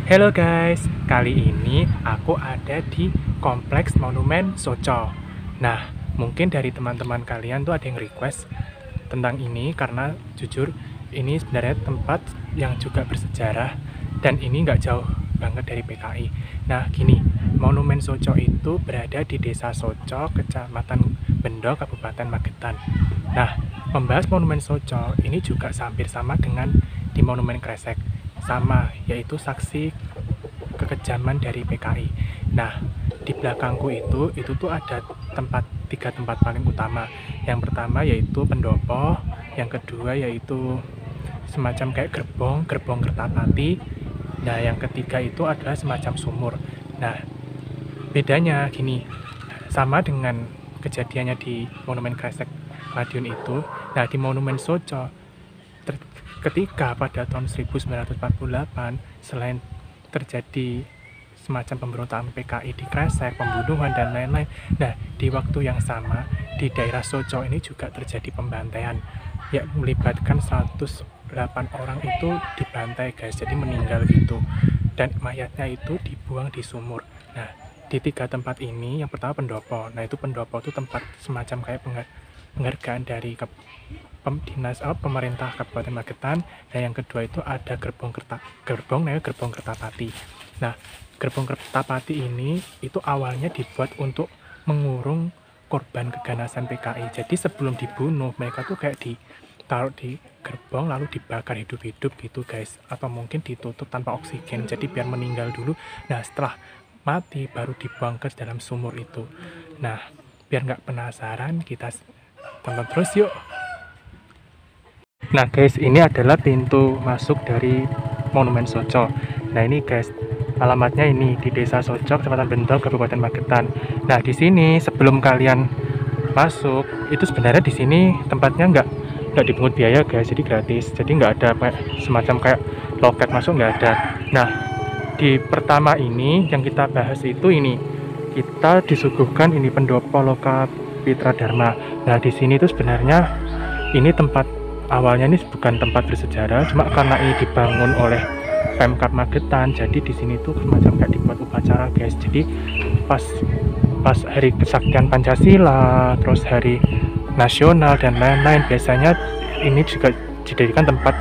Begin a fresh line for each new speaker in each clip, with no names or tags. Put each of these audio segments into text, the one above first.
Halo guys, kali ini aku ada di Kompleks Monumen Soco. Nah, mungkin dari teman-teman kalian tuh ada yang request tentang ini karena jujur ini sebenarnya tempat yang juga bersejarah dan ini nggak jauh banget dari PKI. Nah, gini, Monumen Soco itu berada di Desa Soco, Kecamatan Bendo, Kabupaten Magetan. Nah, membahas Monumen Soco ini juga hampir sama dengan di Monumen Kresek, sama yaitu saksi kekejaman dari PKI. Nah, di belakangku itu tuh ada tiga tempat paling utama. Yang pertama yaitu pendopo, yang kedua yaitu semacam kayak gerbong Kertapati. Nah, yang ketiga itu adalah semacam sumur. Nah, bedanya gini, sama dengan kejadiannya di Monumen Kresek Madiun itu. Nah, di Monumen Soco ketika pada tahun 1948 selain terjadi semacam pemberontakan PKI di Kresek, pembunuhan dan lain-lain. Nah, di waktu yang sama di daerah Soco ini juga terjadi pembantaian yang melibatkan 108 orang itu dibantai guys, jadi meninggal gitu. Dan mayatnya itu dibuang di sumur. Nah, di tiga tempat ini, yang pertama pendopo. Nah, itu pendopo itu tempat semacam kayak penghargaan dari pemerintah Kabupaten Magetan. Dan yang kedua itu ada gerbong Kertapati. Nah, gerbong Kertapati ini itu awalnya dibuat untuk mengurung korban keganasan PKI. Jadi sebelum dibunuh mereka tuh kayak ditaruh di gerbong lalu dibakar hidup-hidup gitu guys, atau mungkin ditutup tanpa oksigen jadi biar meninggal dulu. Nah, setelah mati baru dibuang ke dalam sumur itu. Nah, biar nggak penasaran kita tonton terus yuk. Nah guys, ini adalah pintu masuk dari Monumen Soco. Nah ini guys, alamatnya ini di Desa Soco, Kecamatan Bendo, Kabupaten Magetan. Nah di sini sebelum kalian masuk, itu sebenarnya di sini tempatnya nggak dipungut biaya guys, jadi gratis. Jadi nggak ada semacam kayak loket masuk, nggak ada. Nah di pertama ini yang kita bahas itu ini, kita disuguhkan ini pendopo Loka Pitra Dharma. Nah di sini itu sebenarnya ini tempat awalnya ini bukan tempat bersejarah, cuma karena ini dibangun oleh Pemkab Magetan, jadi di sini tuh semacam kayak dibuat upacara guys. Jadi pas hari kesaktian Pancasila, terus hari nasional dan lain-lain, biasanya ini juga dijadikan tempat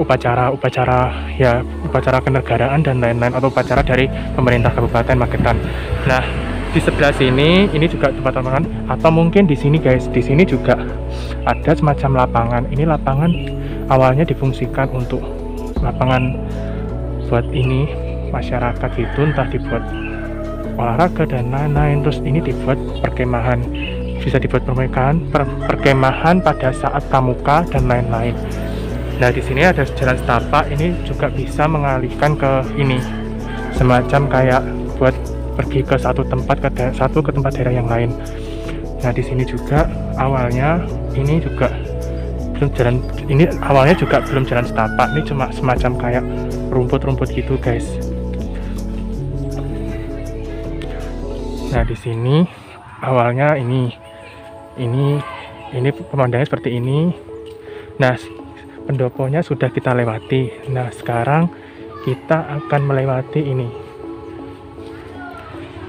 upacara ya, upacara kenegaraan dan lain-lain, atau upacara dari pemerintah Kabupaten Magetan. Nah, di sebelah sini ini juga tempat lapangan, atau mungkin di sini guys, di sini juga ada semacam lapangan. Ini lapangan awalnya difungsikan untuk lapangan buat ini masyarakat gitu, entah dibuat olahraga dan lain-lain. Terus ini dibuat perkemahan, bisa dibuat perkemahan pada saat pramuka dan lain-lain. Nah di sini ada jalan setapak, ini juga bisa mengalihkan ke ini, semacam kayak buat pergi ke satu tempat ke tempat daerah yang lain. Nah di sini juga awalnya ini juga belum jalan, ini awalnya juga belum jalan setapak, ini cuma semacam kayak rumput-rumput gitu guys. Nah di sini awalnya ini pemandangannya seperti ini. Nah pendoponya sudah kita lewati. Nah sekarang kita akan melewati ini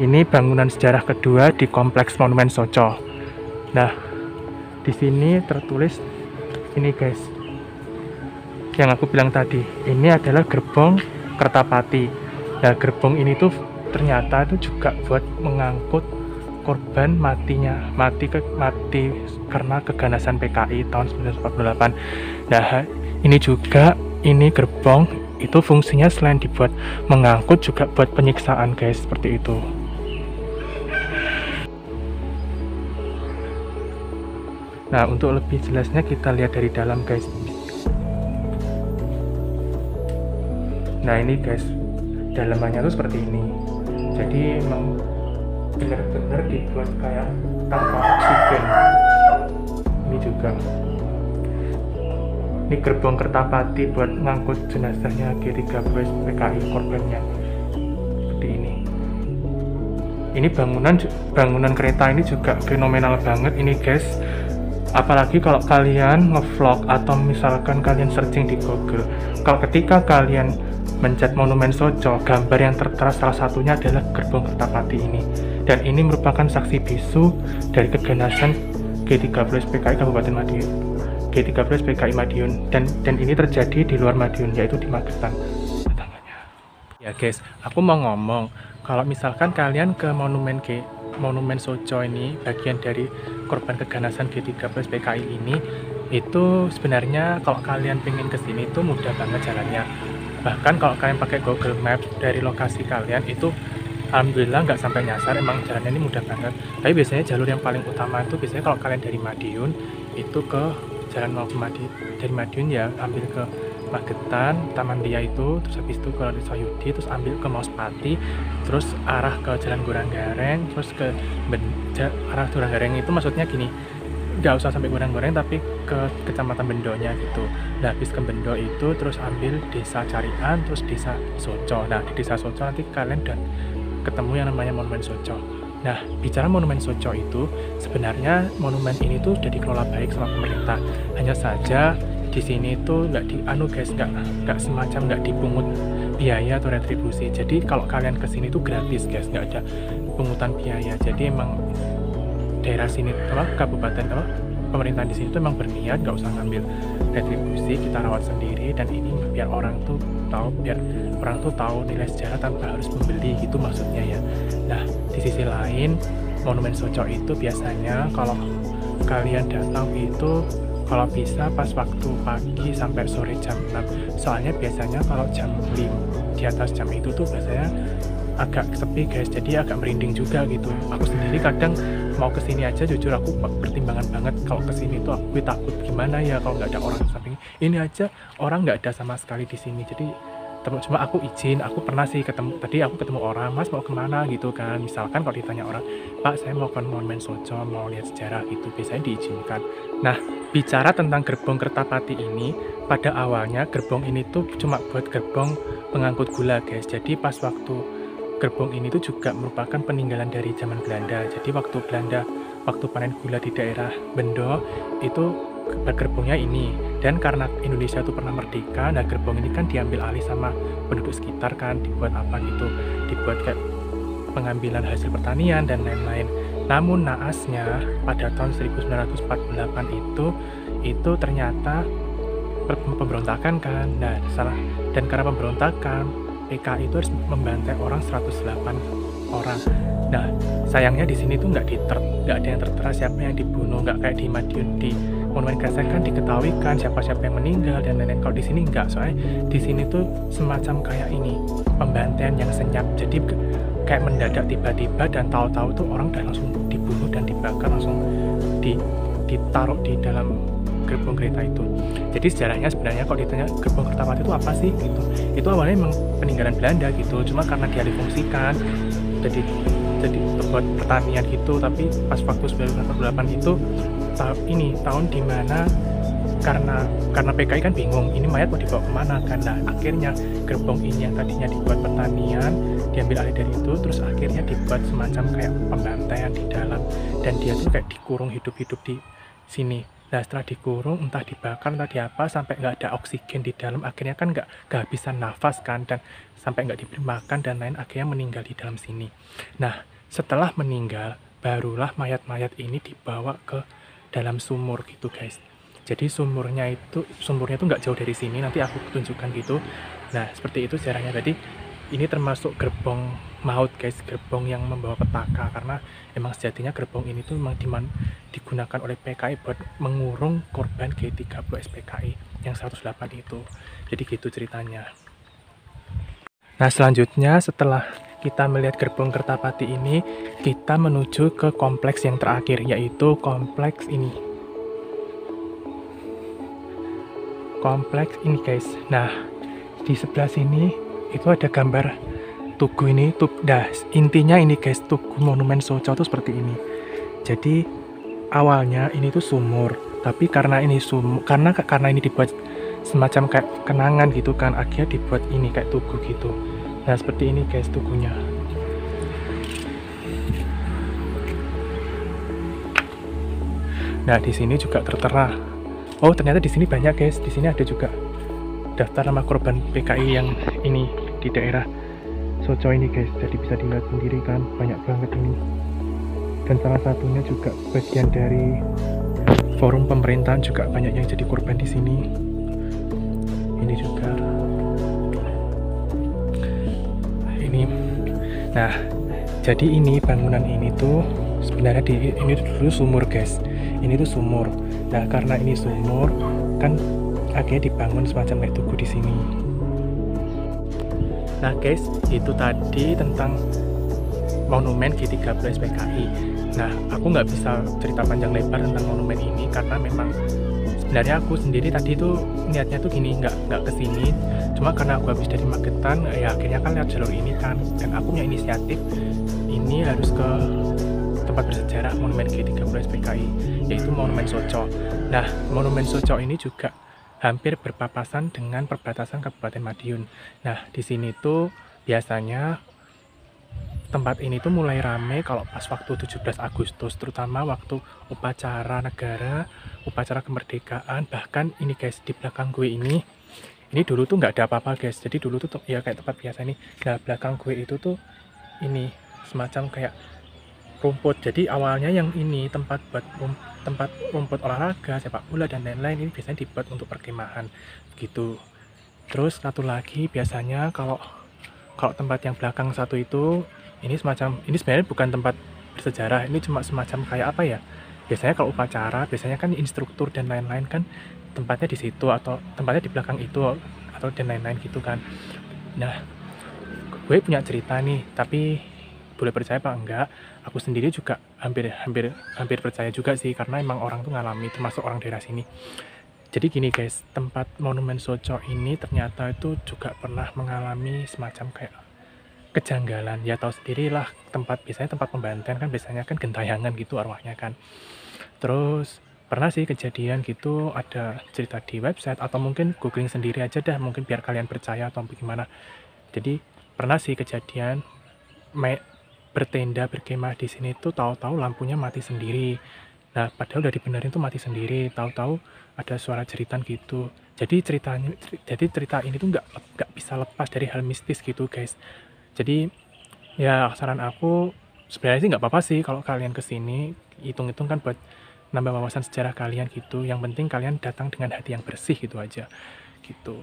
bangunan sejarah kedua di Kompleks Monumen Soco. Nah di sini tertulis ini guys, yang aku bilang tadi, ini adalah gerbong Kertapati. Nah gerbong ini tuh ternyata itu juga buat mengangkut korban mati karena keganasan PKI tahun 1948. Nah ini gerbong itu fungsinya selain dibuat mengangkut juga buat penyiksaan guys, seperti itu. Nah untuk lebih jelasnya kita lihat dari dalam guys. Nah ini guys, dalamannya tuh seperti ini. Jadi emang benar-benar dibuat kayak tanpa oksigen. Ini juga, ini gerbong Kertapati buat ngangkut jenazahnya G13 PKI korbannya, seperti ini. Ini bangunan kereta ini juga fenomenal banget ini guys. Apalagi kalau kalian ngevlog atau misalkan kalian searching di Google, kalau ketika kalian mencat Monumen Soco, gambar yang tertera salah satunya adalah Gerbong Kertapati ini. Dan ini merupakan saksi bisu dari keganasan G30 PKI Kabupaten Madiun. G30 PKI Madiun dan ini terjadi di luar Madiun, yaitu di Magetan. Ya guys, aku mau ngomong kalau misalkan kalian ke Monumen Soco ini, bagian dari korban keganasan G30 PKI ini, itu sebenarnya kalau kalian pengen kesini itu mudah banget jalannya. Bahkan kalau kalian pakai Google Maps dari lokasi kalian itu alhamdulillah nggak sampai nyasar, emang jalannya ini mudah banget. Tapi biasanya jalur yang paling utama itu biasanya kalau kalian dari Madiun itu ke jalan mau ke dari Madiun ya ambil ke Magetan, Taman Ria itu, terus habis itu ke Soyudi, terus ambil ke Mauspati, terus arah ke Jalan Goranggareng, terus ke arah Goranggareng itu maksudnya gini, nggak usah sampai Gorang-Goreng tapi ke kecamatan Bendonya gitu. Nah habis ke Bendo itu terus ambil desa Carian, terus desa Soco. Nah di desa Soco nanti kalian udah ketemu yang namanya Monumen Soco. Nah bicara Monumen Soco itu sebenarnya monumen ini tuh udah dikelola baik sama pemerintah. Hanya saja di sini tuh nggak guys, nggak semacam nggak dipungut biaya atau retribusi. Jadi kalau kalian kesini tuh gratis guys, nggak ada pungutan biaya. Jadi emang daerah sini kabupaten pemerintah di sini tuh emang berniat nggak usah ngambil retribusi, kita rawat sendiri, dan ini biar orang tuh tahu nilai sejarah tanpa harus membeli gitu maksudnya ya. Nah di sisi lain Monumen Soco itu biasanya kalau kalian datang itu kalau bisa pas waktu pagi sampai sore jam 6, soalnya biasanya kalau jam 5 di atas jam itu tuh biasanya agak sepi guys, jadi agak merinding juga gitu. Aku sendiri kadang mau kesini aja jujur aku pertimbangan banget kalau kesini tuh aku takut gimana ya kalau nggak ada orang samping ini aja, orang nggak ada sama sekali di sini. Jadi cuma aku izin, aku pernah sih tadi aku ketemu orang, mas mau kemana gitu kan, misalkan kalau ditanya orang, pak saya mau ke Monumen Soco, mau lihat sejarah gitu, biasanya diizinkan. Nah bicara tentang Gerbong Kertapati ini, pada awalnya gerbong ini tuh cuma buat gerbong pengangkut gula guys. Jadi pas waktu gerbong ini tuh juga merupakan peninggalan dari zaman Belanda. Jadi waktu Belanda panen gula di daerah Bendo itu gerbongnya ini, dan karena Indonesia itu pernah merdeka, nah gerbong ini kan diambil alih sama penduduk sekitar kan, dibuat apa gitu, dibuat kayak pengambilan hasil pertanian dan lain-lain. Namun naasnya pada tahun 1948 itu ternyata pemberontakan kan. Nah salah, dan karena pemberontakan PKI itu harus membantai orang 108 orang. Nah sayangnya di sini tuh nggak ada yang tertera siapa yang dibunuh, nggak kayak di Madiun di Monumen Kresek kan diketahui kan siapa-siapa yang meninggal dan lain-lain. Kalau di sini nggak, soalnya di sini tuh semacam kayak ini pembantaian yang senyap. Jadi kayak mendadak tiba-tiba dan tahu-tahu tuh orang udah langsung dibunuh dan dibakar, langsung ditaruh di dalam gerbong kereta itu. Jadi sejarahnya sebenarnya kalau ditanya Gerbong Kertapati itu apa sih gitu, itu awalnya memang peninggalan Belanda gitu, cuma karena dialih fungsikan jadi buat pertanian gitu. Tapi pas waktu 1948 itu tahun dimana karena PKI kan bingung ini mayat mau dibawa kemana kan. Nah akhirnya gerbong ini yang tadinya dibuat pertanian diambil alih dari itu, terus akhirnya dibuat semacam kayak pembantaian di dalam, dan dia tuh kayak dikurung hidup-hidup di sini. Nah setelah dikurung entah dibakar entah diapa sampai nggak ada oksigen di dalam, akhirnya kan nggak kehabisan nafas kan, dan sampai nggak diberi makan dan lain, akhirnya meninggal di dalam sini. Nah setelah meninggal barulah mayat-mayat ini dibawa ke dalam sumur gitu guys. Jadi sumurnya tuh nggak jauh dari sini, nanti aku tunjukkan gitu. Nah seperti itu sejarahnya. Jadi ini termasuk gerbong maut guys, gerbong yang membawa petaka, karena emang sejatinya gerbong ini tuh memang digunakan oleh PKI buat mengurung korban G30 SPKI yang 108 itu. Jadi gitu ceritanya. Nah selanjutnya setelah kita melihat Gerbong Kertapati ini, kita menuju ke kompleks yang terakhir, yaitu kompleks ini. Kompleks ini guys. Nah di sebelah sini itu ada gambar tugu ini. Nah intinya ini guys, tugu Monumen Soco itu seperti ini. Jadi awalnya ini tuh sumur, tapi karena ini dibuat semacam kayak kenangan gitu kan, akhirnya dibuat ini kayak tugu gitu. Nah seperti ini guys tugunya. Nah di sini juga tertera. Oh ternyata di sini banyak guys. Di sini ada juga daftar nama korban PKI yang ini di daerah Soco ini guys. Jadi bisa dilihat sendiri kan, banyak banget ini. Dan salah satunya juga bagian dari forum pemerintahan juga banyak yang jadi korban di sini. Ini juga. Ini. Nah, jadi ini bangunan ini tuh sebenarnya ini dulu sumur guys. Ini tuh sumur. Nah, karena ini sumur kan akhirnya dibangun semacam kayak tugu di sini. Nah guys, itu tadi tentang monumen G13 PKI. Nah, aku nggak bisa cerita panjang lebar tentang monumen ini karena memang sebenarnya aku sendiri tadi tuh niatnya tuh gini, nggak kesini. Cuma karena aku habis dari Magetan, ya akhirnya kan lewat jalur ini kan. Dan aku punya inisiatif, ini harus ke tempat bersejarah monumen G13 PKI, yaitu Monumen Soco. Nah, Monumen Soco ini juga hampir berpapasan dengan perbatasan Kabupaten Madiun. Nah, di sini tuh biasanya tempat ini tuh mulai rame kalau pas waktu 17 Agustus, terutama waktu upacara negara, upacara kemerdekaan. Bahkan ini guys, di belakang gue ini dulu tuh nggak ada apa-apa guys. Jadi dulu tuh ya kayak tempat biasa nih. Nah, belakang gue itu tuh ini semacam kayak rumput. Jadi awalnya yang ini tempat buat tempat rumput olahraga, sepak bola dan lain-lain, ini biasanya dibuat untuk perkemahan gitu. Terus satu lagi biasanya kalau tempat yang belakang satu itu ini sebenarnya bukan tempat bersejarah, ini cuma semacam kayak apa ya? Biasanya kalau upacara, biasanya kan instruktur dan lain-lain kan tempatnya di situ atau tempatnya di belakang itu atau dan lain-lain gitu kan. Nah, gue punya cerita nih, tapi boleh percaya apa enggak, aku sendiri juga hampir percaya juga sih, karena emang orang tuh ngalami, termasuk orang daerah sini. Jadi gini guys, tempat Monumen Soco ini ternyata itu juga pernah mengalami semacam kayak kejanggalan. Ya tahu sendiri lah, biasanya tempat pembantaian kan biasanya kan gentayangan gitu arwahnya kan. Terus pernah sih kejadian gitu, ada cerita di website atau mungkin googling sendiri aja dah, mungkin biar kalian percaya atau bagaimana. Jadi pernah sih kejadian bertenda berkemah di sini tuh tahu-tahu lampunya mati sendiri. Nah, padahal udah dibenerin tuh mati sendiri, tahu-tahu ada suara jeritan gitu. Jadi cerita ini tuh nggak bisa lepas dari hal mistis gitu guys. Jadi ya saran aku sebenarnya sih nggak apa-apa sih kalau kalian kesini, hitung-hitung kan buat nambah wawasan sejarah kalian gitu. Yang penting kalian datang dengan hati yang bersih gitu aja gitu.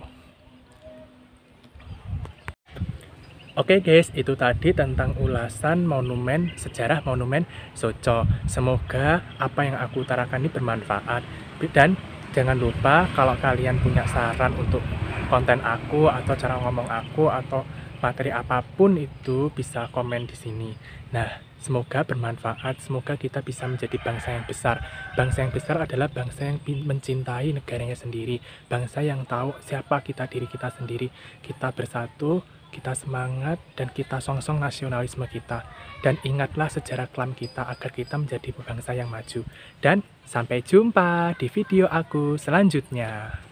Oke guys, itu tadi tentang ulasan sejarah monumen Soco. Semoga apa yang aku utarakan ini bermanfaat. Dan jangan lupa kalau kalian punya saran untuk konten aku atau cara ngomong aku atau materi apapun itu bisa komen di sini. Nah, semoga bermanfaat, semoga kita bisa menjadi bangsa yang besar. Bangsa yang besar adalah bangsa yang mencintai negaranya sendiri, bangsa yang tahu siapa diri kita sendiri. Kita bersatu, kita semangat, dan kita songsong nasionalisme kita. Dan ingatlah sejarah kelam kita agar kita menjadi bangsa yang maju. Dan sampai jumpa di video aku selanjutnya.